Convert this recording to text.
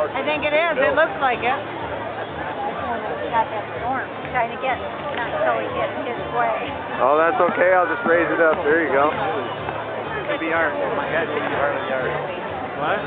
I think it is. It looks like it. Got that storm trying to get, not so he gets his way. Oh, that's okay. I'll just raise it up. There you go. Could be hard. My guy could be hard with the yard. What?